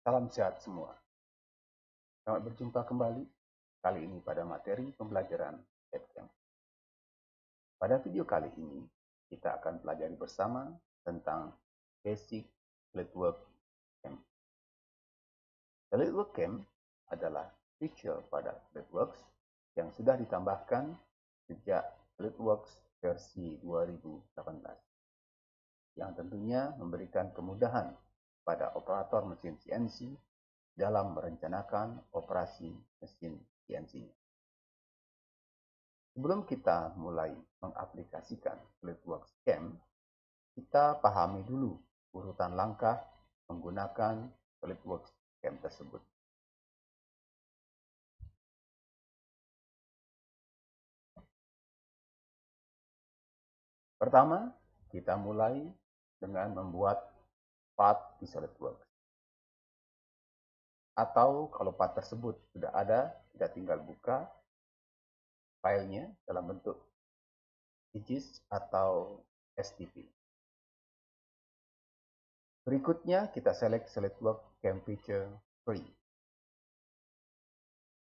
Salam sehat semua. Selamat berjumpa kembali, kali ini pada materi pembelajaran CAD/CAM. Pada video kali ini, kita akan pelajari bersama tentang Basic SolidWorks CAM. SolidWorks CAM adalah feature pada SolidWorks yang sudah ditambahkan sejak SolidWorks versi 2018, yang tentunya memberikan kemudahan pada operator mesin CNC dalam merencanakan operasi mesin CNC-nya. Sebelum kita mulai mengaplikasikan SolidWorks CAM, kita pahami dulu urutan langkah menggunakan SolidWorks CAM tersebut. Pertama, kita mulai dengan membuat part di SolidWorks. Atau kalau part tersebut sudah ada, kita tinggal buka filenya dalam bentuk IGS atau STP. Berikutnya kita select SolidWorks CAM Feature Free.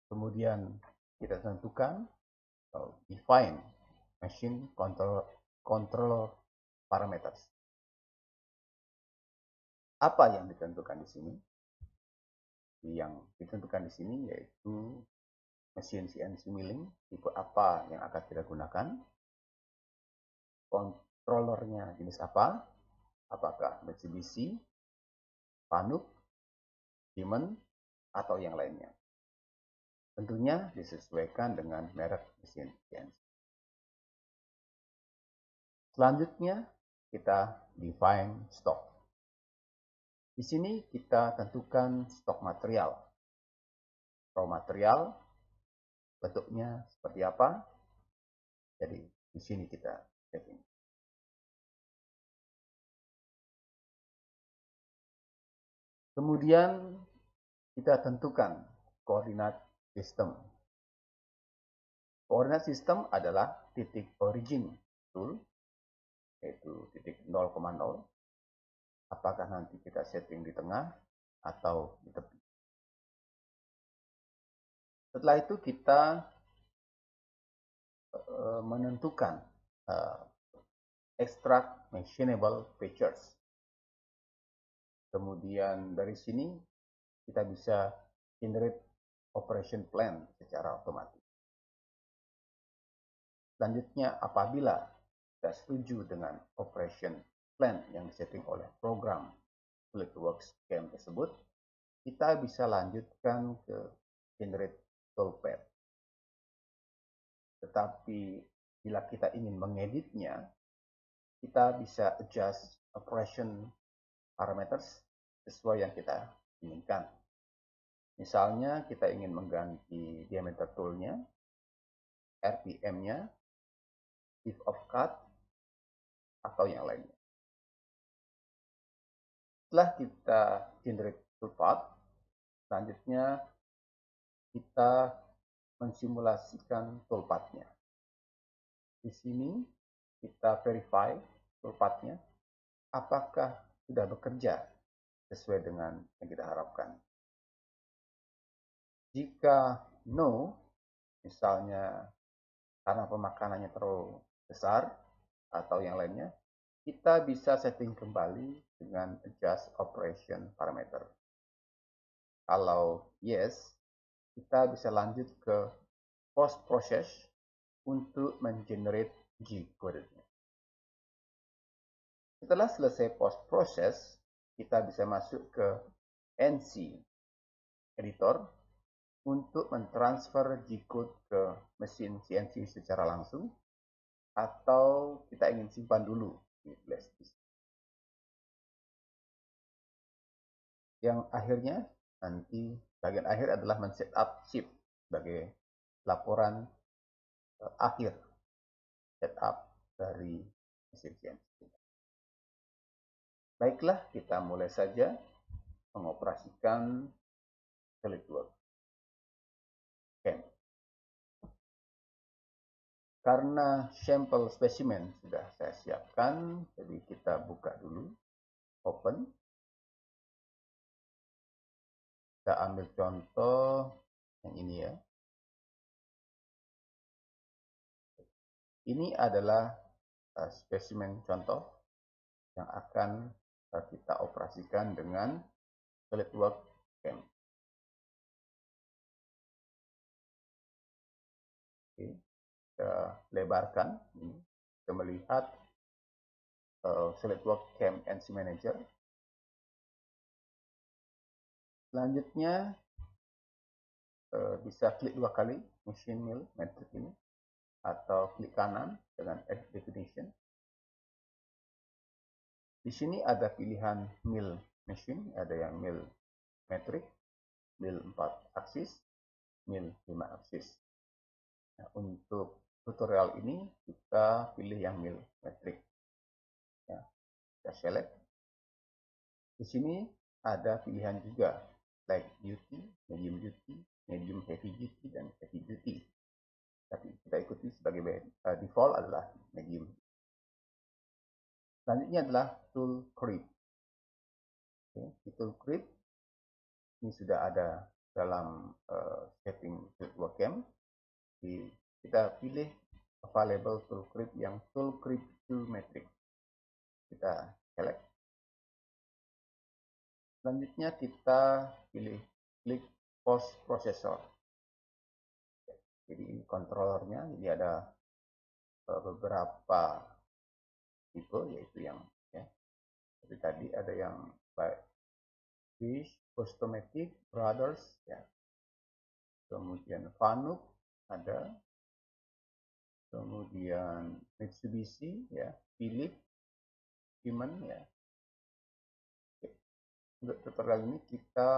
Kemudian kita tentukan atau define machine control parameters. Apa yang ditentukan di sini? Yang ditentukan di sini yaitu mesin CNC milling, tipe apa yang akan kita gunakan, controllernya jenis apa, apakah Mitsubishi, Fanuc, Siemens, atau yang lainnya. Tentunya disesuaikan dengan merek mesin CNC. Selanjutnya kita define stock. Di sini kita tentukan stok material. Raw material bentuknya seperti apa. Jadi di sini kita setting. Kemudian kita tentukan koordinat sistem. Koordinat sistem adalah titik origin tool, yaitu titik 0,0. Apakah nanti kita setting di tengah atau di tepi. Setelah itu kita menentukan extract machinable features. Kemudian dari sini kita bisa generate operation plan secara otomatis. Selanjutnya, apabila kita setuju dengan operation plan yang disetting oleh program SolidWorks CAM tersebut, kita bisa lanjutkan ke generate toolpath. Tetapi bila kita ingin mengeditnya, kita bisa adjust operation parameters sesuai yang kita inginkan. Misalnya kita ingin mengganti diameter toolnya, RPM-nya, depth of cut, atau yang lainnya. Setelah kita generate toolpath, selanjutnya kita mensimulasikan toolpath-nya. Di sini kita verify toolpath-nya apakah sudah bekerja sesuai dengan yang kita harapkan. Jika no, misalnya karena pemakanannya terlalu besar atau yang lainnya, kita bisa setting kembali dengan adjust operation parameter. Kalau yes, kita bisa lanjut ke post process untuk mengenerate G-code-nya. Setelah selesai post process, kita bisa masuk ke NC editor untuk mentransfer G-code ke mesin CNC secara langsung, atau kita ingin simpan dulu di flash disk. Yang akhirnya nanti bagian akhir adalah men-setup chip sebagai laporan akhir setup dari mesin CNC. Baiklah, kita mulai saja mengoperasikan SolidWorks CAM. Karena sampel spesimen sudah saya siapkan, jadi kita buka dulu, open. kita ambil contoh yang ini ya. Ini adalah spesimen contoh yang akan kita operasikan dengan SolidWorks CAM. Oke, kita lebarkan ini. Kita melihat SolidWorks CAM NC Manager. Selanjutnya bisa klik 2 kali Machine Mill Metric ini, atau klik kanan dengan Edit Definition. Di sini ada pilihan mill machine, ada yang mill metric, mill 4 aksis, mill 5 aksis. Nah, untuk tutorial ini kita pilih yang mill metric. Ya, kita select. Di sini ada pilihan juga light duty, medium duty, medium heavy duty, dan heavy duty. Tapi kita ikuti sebagai default adalah medium. Selanjutnya adalah tool creep. Oke, di tool creep ini sudah ada dalam setting SolidWorks CAM. Kita pilih available tool creep yang tool creep tool metric. Kita select. Selanjutnya kita pilih klik post processor. Jadi ini controllernya, ini ada beberapa tipe, yaitu yang ya, seperti tadi ada yang Fish, Postomatic, Brothers, ya. Kemudian Fanuc ada, kemudian Mitsubishi, ya, Philips, Siemens, ya. Oke. Untuk tutorial ini kita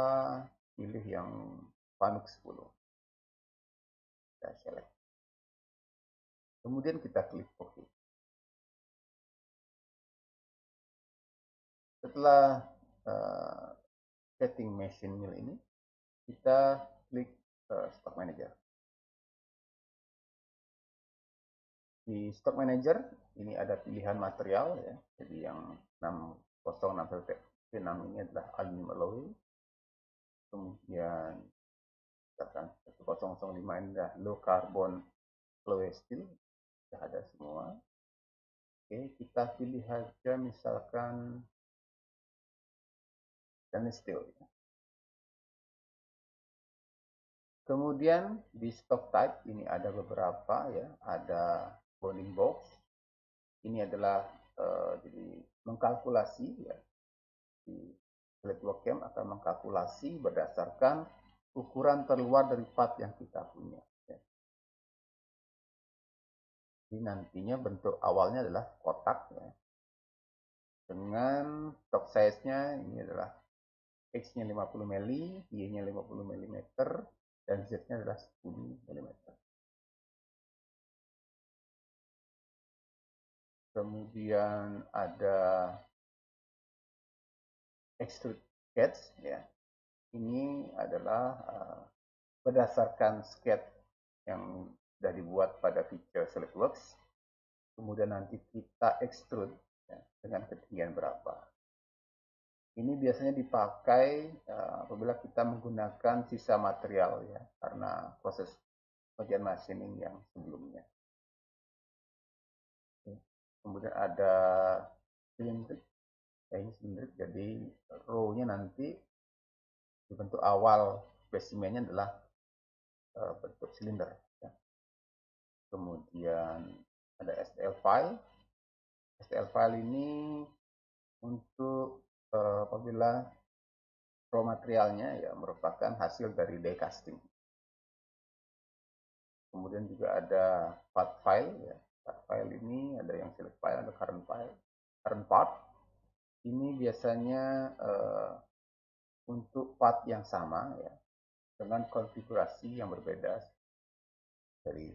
pilih yang Fanuc 10. Kita select. Kemudian kita klik OK. Setelah setting machine mill ini, kita klik Stock Manager. Di Stock Manager ini ada pilihan material ya. Jadi yang 606 ini adalah aluminium alloy. Kemudian 1005 ini adalah low carbon alloy steel. Sudah ada semua. Oke, kita pilih saja misalkan stainless steel. Kemudian di stock type ini ada beberapa ya, ada bounding box. Ini adalah jadi mengkalkulasi ya, di SolidWorks CAM akan mengkalkulasi berdasarkan ukuran terluar dari part yang kita punya. Ya. Jadi nantinya bentuk awalnya adalah kotak ya, dengan stock size-nya ini adalah X-nya 50 mili, Y-nya 50 mm, dan Z-nya adalah 10 mm. Kemudian ada extrude sketch ya. Ini adalah berdasarkan sketch yang sudah dibuat pada feature SolidWorks. Kemudian nanti kita extrude ya, dengan ketinggian berapa. Ini biasanya dipakai apabila kita menggunakan sisa material ya, karena proses bagian machining yang sebelumnya. Kemudian ada silindrik. Ya, ini silindrik, jadi row-nya nanti di bentuk awal spesimennya adalah bentuk silinder. Ya. Kemudian ada STL file. STL file ini untuk apabila raw materialnya ya merupakan hasil dari die casting. Kemudian juga ada part file ya. Part file ini ada yang select file, ada current file, current part. Ini biasanya untuk part yang sama ya, dengan konfigurasi yang berbeda dari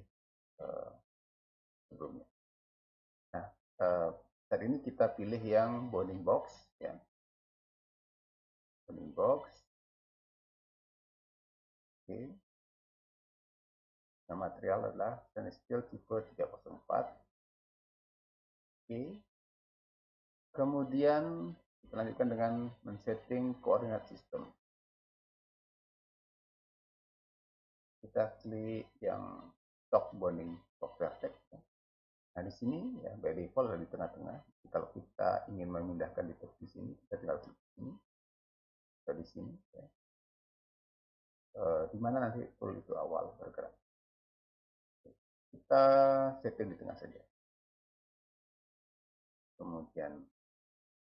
sebelumnya. Nah, saat ini kita pilih yang bounding box ya. Bounding box. Oke. Nah, material adalah stainless steel tipe 304. Oke. Kemudian kita lanjutkan dengan men-setting koordinat sistem. kita klik yang stock bonding software text. Nah, di sini ya by default ada di tengah-tengah. Kalau kita ingin memindahkan di teks di sini, kita tinggal klik sini atau di sini ya. Di mana nanti tool itu awal bergerak. Kita setting di tengah saja. Kemudian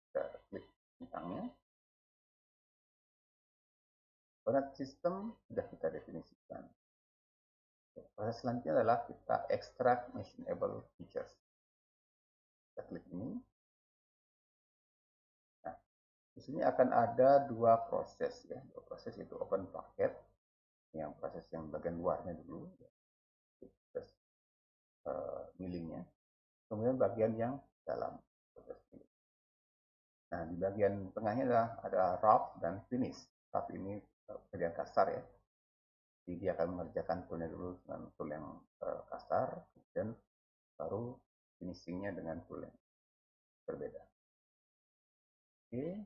kita klik bintangnya. Coordinate system sudah kita definisikan. Proses selanjutnya adalah kita extract machinable features. Kita klik ini. Nah, di sini akan ada dua proses ya. Dua proses itu open packet, yang proses yang bagian luarnya dulu, ya. Proses millingnya. Kemudian bagian yang dalam proses milling. Nah, di bagian tengahnya ada rough dan finish. Rough ini bagian kasar ya. Jadi dia akan mengerjakan toolnya dulu dengan tool yang kasar, kemudian baru finishingnya dengan tool yang berbeda. Oke,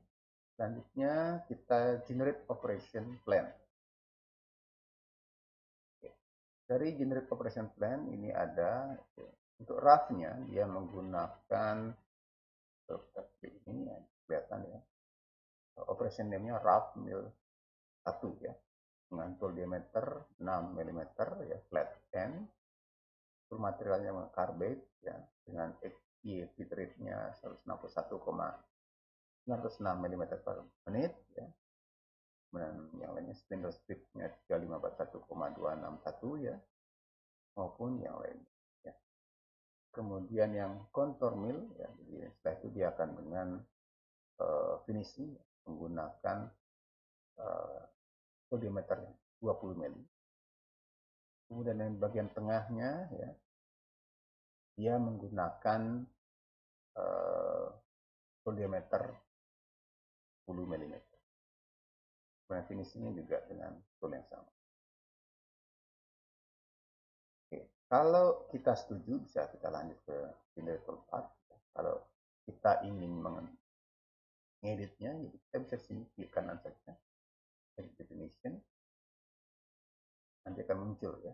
selanjutnya kita generate operation plan. Oke. Dari generate operation plan ini ada untuk roughnya dia menggunakan ini ya, kelihatan ya. Operation name-nya rough mill 1 ya. Dengan tool diameter 6 mm ya, flat end. Tool materialnya carbide ya, dengan feed rate-nya 161,906 mm per menit ya. Kemudian yang lainnya spindle speed-nya 3541,261 ya, maupun yang lainnya ya. Kemudian yang contour mill ya, jadi setelah itu dia akan dengan finishing menggunakan diameter 20 mm. Kemudian yang bagian tengahnya ya, dia menggunakan diameter 10 mm. Kemudian finishingnya juga dengan tool yang sama. Oke, kalau kita setuju bisa kita lanjut ke generator part. Kalau kita ingin mengeditnya, kita bisa sini klik kanan saja, edit definition, nanti akan muncul ya.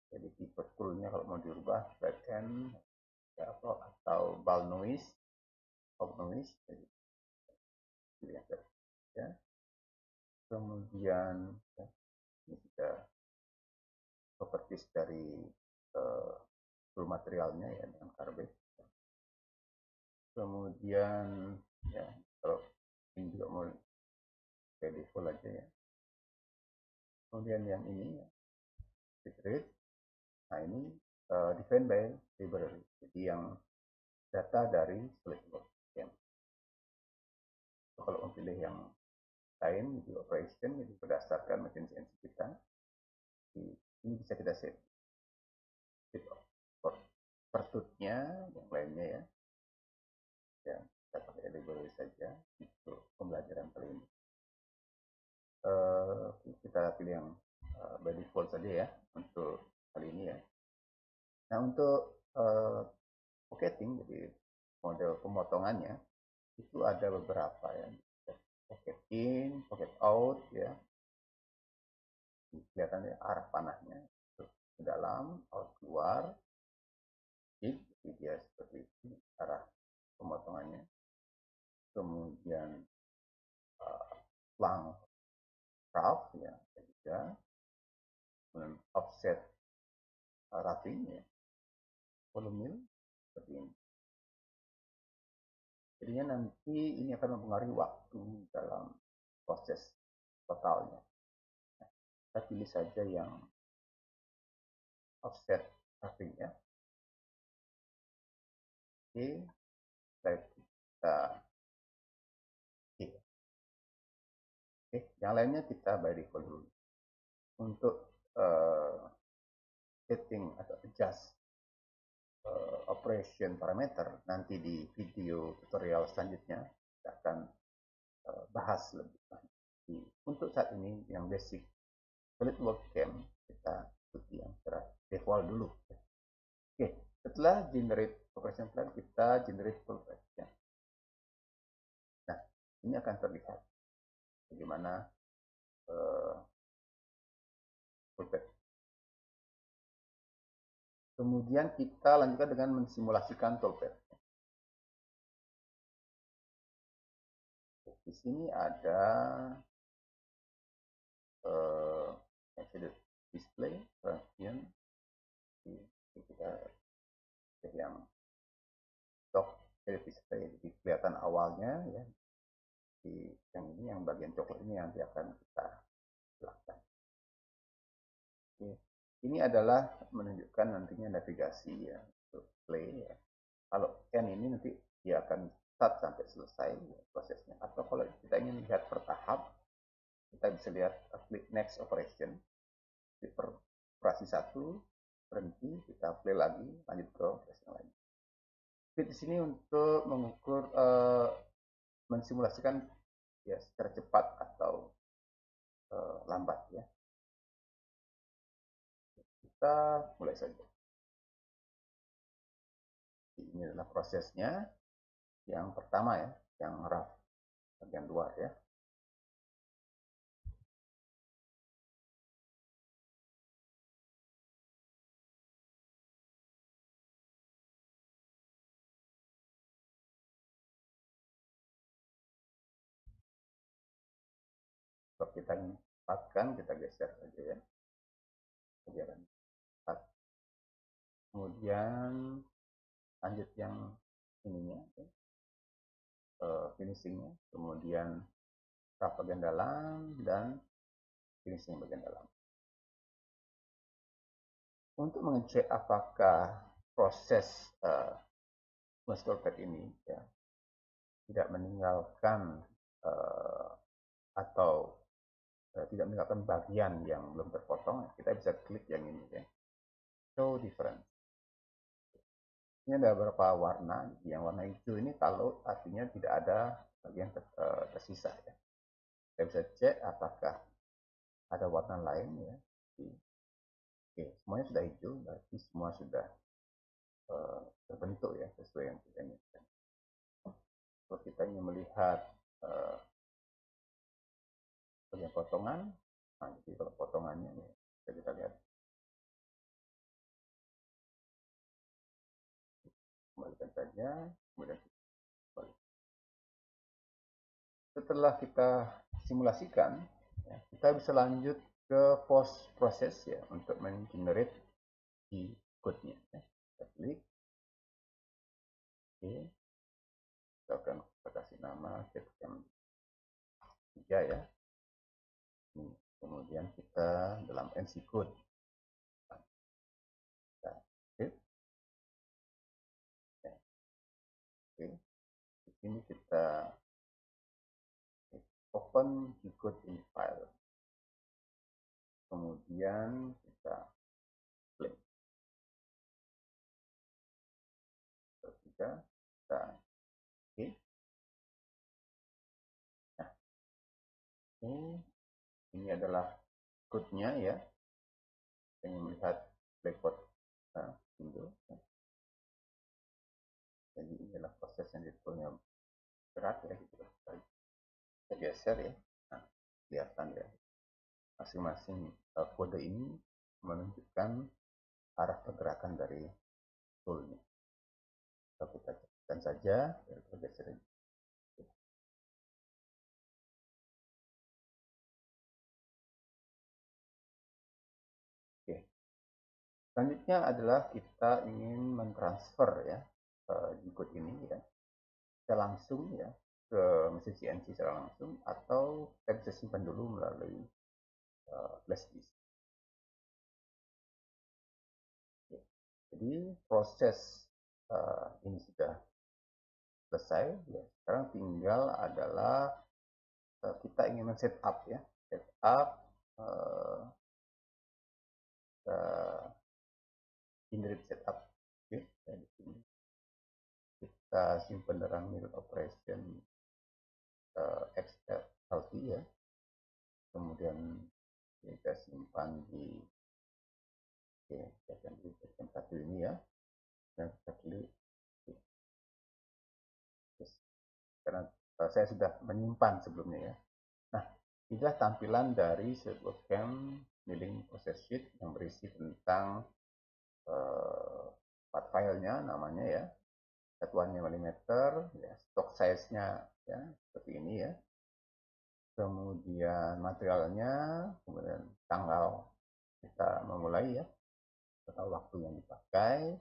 Jadi tipe toolnya kalau mau dirubah back end ya, atau bulk noise, pop noise, jadi ya. Kemudian ya, ini kita properties dari tool materialnya ya dengan carbide. Kemudian ya kalau ini juga mau kayak default aja ya. Kemudian yang ini ya, secret. Nah ini defined by library. Jadi yang data dari SolidWorks. Ya. Kalau memilih yang lain di operation, jadi berdasarkan mesin CNC kita, ini bisa kita set pertutnya, yang lainnya ya. Ya, kita pakai library saja untuk pembelajaran kali ini. Kita pilih yang by default saja ya untuk kali ini ya. Nah untuk pocketing, jadi model pemotongannya itu ada beberapa ya, pocket in, pocket out ya, kelihatan ya arah panahnya ke dalam, out keluar, jadi dia seperti ini arah pemotongannya. Kemudian lang rough ya, juga kemudian offset roughing ya, volume seperti ini. Jadinya nanti ini akan mempengaruhi waktu dalam proses totalnya. Nah, kita pilih saja yang offset roughing ya. Oke, kita oke, yang lainnya kita by default dulu. Untuk setting atau adjust operation parameter nanti di video tutorial selanjutnya kita akan bahas lebih lanjut. Untuk saat ini yang basic SolidWorks CAM kita ikuti yang default dulu. Oke, setelah generate operation plan kita generate full patch ya. Nah, ini akan terlihat bagaimana full patch Kemudian kita lanjutkan dengan mensimulasikan toolpath. Di sini ada display, transient, kita yang dock display, jadi kelihatan awalnya ya. Di yang ini, yang bagian coklat ini nanti akan kita jelaskan. Oke. Ini adalah menunjukkan nantinya navigasi ya, untuk play ya. Kalau N ini nanti dia akan start sampai selesai ya, prosesnya. Atau kalau kita ingin lihat bertahap, kita bisa lihat klik next operation. Di operasi 1 berhenti, kita play lagi, lanjut ke operasi yang lain. Jadi di sini untuk mengukur mensimulasikan ya secara cepat atau lambat ya. Kita mulai saja. Ini adalah prosesnya. Yang pertama ya, yang rough, bagian luar ya. Kalau kita ingin cepatkan, kita geser saja ya. Biar cepat. Kemudian lanjut yang ininya, ya. Finishingnya. Kemudian rough bagian dalam dan finishing bagian dalam. Untuk mengecek apakah proses master pad ini ya, tidak meninggalkan atau tidak meninggalkan bagian yang belum terpotong, kita bisa klik yang ini ya, show difference. Ini ada beberapa warna. Yang warna hijau ini kalau artinya tidak ada bagian tersisa ya. Kita bisa cek apakah ada warna lain ya. Oke, semuanya sudah hijau, berarti semua sudah terbentuk ya sesuai yang kita inginkan. Kalau kita ingin melihat bagian potongan, nah jadi kalau potongannya ya, kita lihat, kembalikan saja, kemudian kita kembali. Setelah kita simulasikan ya, kita bisa lanjut ke post proses ya untuk mengenerate di code-nya ya. Kita klik oke, kita akan kasih nama yang 3 ya. Kemudian kita dalam NC code kita klik ya. Oke, di sini kita open code in file, kemudian kita klik ketiga, kita oke. Nah, ini adalah code-nya ya, yang melihat blackboard window. Jadi ini adalah proses yang disebutnya berat ya, kita geser ya. Nah, kelihatan ya, masing-masing kode ini menunjukkan arah pergerakan dari toolnya. Kalau kita cekkan saja, kita geser ini. Oke. Selanjutnya adalah kita ingin mentransfer ya G-code ini ya, kita langsung ya ke mesin CNC secara langsung, atau kita bisa simpan dulu melalui flash disk. Oke. Jadi proses ini sudah selesai ya. Sekarang tinggal adalah kita ingin men-setup ya, setup indirect setup. Oke, di sini kita simpan dalam middle operation XLT ya. Kemudian kita simpan di bagian satu ini ya. Dan kita klik. Karena saya sudah menyimpan sebelumnya ya. Nah, inilah tampilan dari SurboCam milling process sheet yang berisi tentang part filenya namanya ya, satuannya milimeter, ya, stock size-nya ya seperti ini ya. Kemudian materialnya, kemudian tanggal kita memulai ya, atau waktu yang dipakai.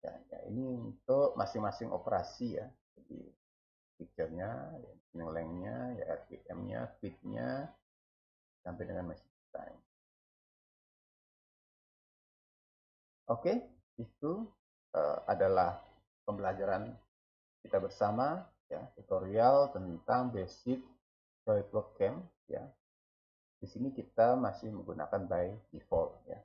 Ya, ya ini untuk masing-masing operasi ya. Jadi picture-nya, ya, length-nya, ya RPM-nya, feet-nya, sampai dengan machine time. Oke, itu adalah pembelajaran kita bersama ya, tutorial tentang basic SolidWorks Cam ya. Di sini kita masih menggunakan by default ya.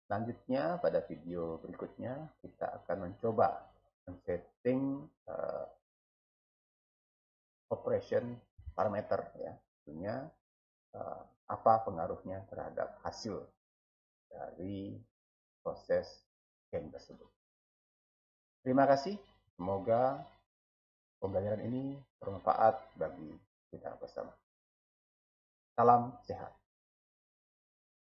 Selanjutnya pada video berikutnya kita akan mencoba men-setting operation parameter ya. Tentunya apa pengaruhnya terhadap hasil dari proses game tersebut. Terima kasih. Semoga pembelajaran ini bermanfaat bagi kita bersama. Salam sehat.